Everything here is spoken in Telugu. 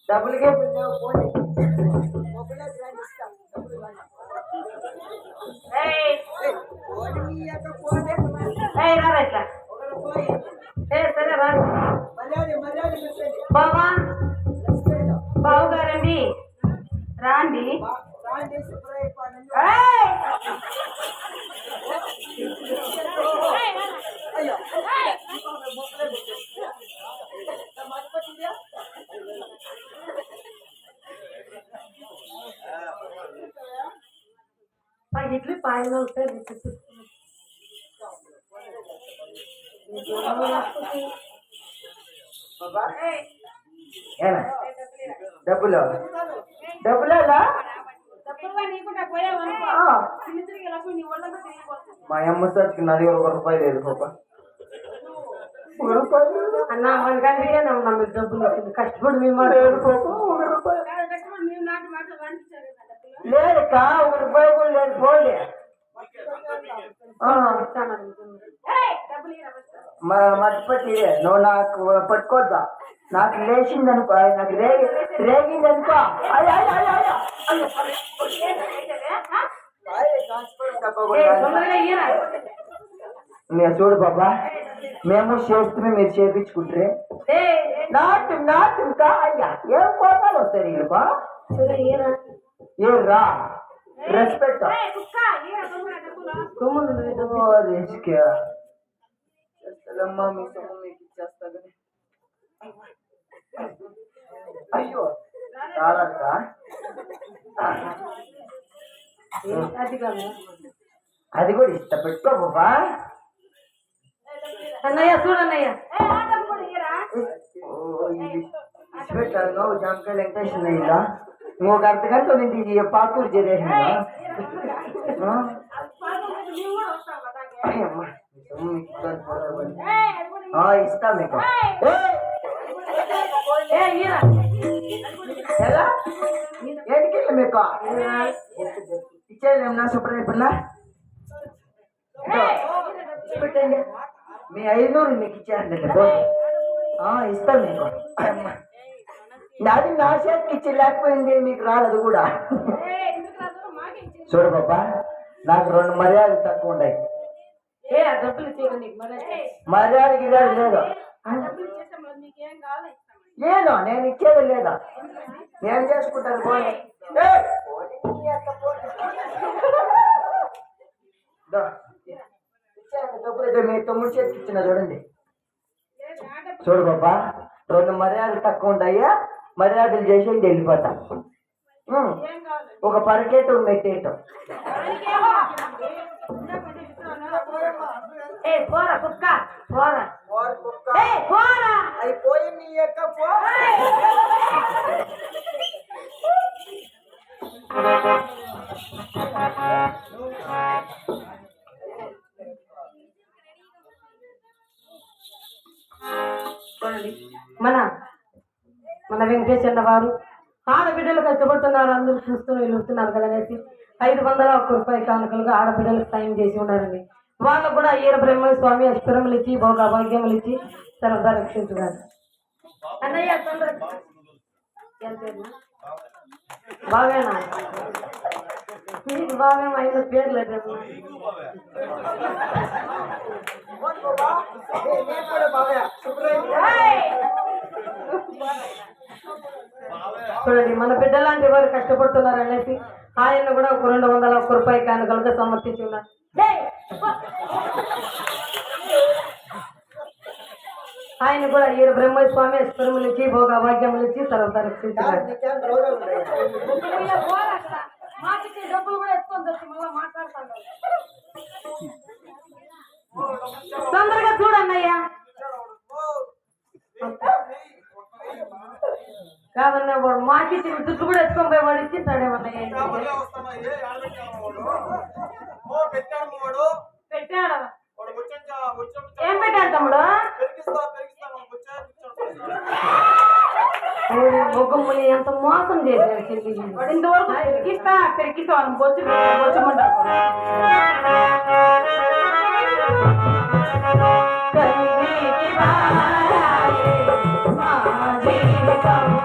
డబ్బులకే పోనీ బావా బావు గారండి రాండి. ఇడ్లీ పాయన డబ్బులు డబ్బులేలా మా అమ్మ సచ్చుకి నాది ఒక రూపాయి లేదు పాప అన్న మనకంటే మీకు డబ్బులు వచ్చింది కష్టపడి మేము లేదు కా ఒక రూపాయి కూడా లేదు పోలే మర్చిపెట్టి నువ్వు నాకు పట్టుకోద్దా నాకు లేచింది అనుకో నాకు రేగింది అనుకో మీరు చూడు బాబా మేము చేస్తున్నాం మీరు చేపించుకుంటారే నాటు ఇంకా అయ్యా ఏం కోపాలు వస్తాయి వీళ్ళకు ఏర్రా రెస్పెక్ట్ చేస్తాదమ్మా మీ సొమ్ము మీకు ఇచ్చేస్తా కదా అయ్యో చాలక్క అది కూడా ఇష్ట పెట్టుకో బాబా అన్నయ్య చూడన్నయ్య పెట్టాను నువ్వు జామకాయలు వెంకటేశ్వర ఇలా ఇంకొక అర్ధ గంట నుంచి పాకూరు చేరేసిన ఇస్తా మీకు ఎలా ఏంటికి మీకు ఇచ్చేయలేము నా సూపర్ అయిపోయినా పెట్టండి మీ 500 మీకు ఇచ్చేయండి ఇస్తాను మీకు నాది నా చేతికి ఇచ్చి లేకపోయింది మీకు రాలేదు కూడా చూడు బాబా నాకు 2 మర్యాదలు తక్కువ ఉన్నాయి మర్యాద గిర్యాద లేదు లేదు నేను ఇచ్చేది లేదా నేను చేసుకుంటాను పోనీ డబ్బులు అయితే మీ 9 చేతికి ఇచ్చిన చూడండి చూడు బాబా 2 మర్యాదలు తక్కువ ఉంటాయా మర్యాదలు చేసి వెళ్ళిపోతా ఒక పరకేటు మెట్టేయటం పోరా కుక్క పోరా అయిపోయి నీ యొక్క మన వెంకటేశ్వర వారు ఆడబిడ్డలు కష్టపడుతున్నారు అందరూ చూస్తూ వెళ్తున్నారు కదా అనేసి 501 రూపాయి కానుకలుగా ఆడబిడ్డలకు సాయం చేసి ఉన్నారండి వాళ్ళకు కూడా ఈర బ్రహ్మ స్వామి అష్టరములు ఇచ్చి భోగ భాగ్యములు ఇచ్చి సరదా రక్షించున్నారు అన్నయ్య బావేనా మీకు బావేమో అయిన పేరు లేదు చూడండి మన బిడ్డలాంటి వారు కష్టపడుతున్నారు అనేసి ఆయన కూడా ఒక 201 రూపాయి కానుకలుగా సమర్పించి ఉన్నారు ఆయన కూడా ఈర బ్రహ్మస్వామి అష్టరములు ఇచ్చి భోగ భాగ్యములు ఇచ్చి సర్వత రక్షించారు తొందరగా చూడన్నయ్యా కాదన్నా వాడు మాకి దుడ్డు కూడా ఎత్తుకొని పోయి వాడు ఇచ్చింటాడేమన్నయ్య పెట్టాడు ఏం పెట్టాడు తమ్ముడు ముఖముని ఎంత మోసం చేశారు ఇంతవరకు పెరిగిస్తా వాళ్ళని బొచ్చుమంటారు జీవితం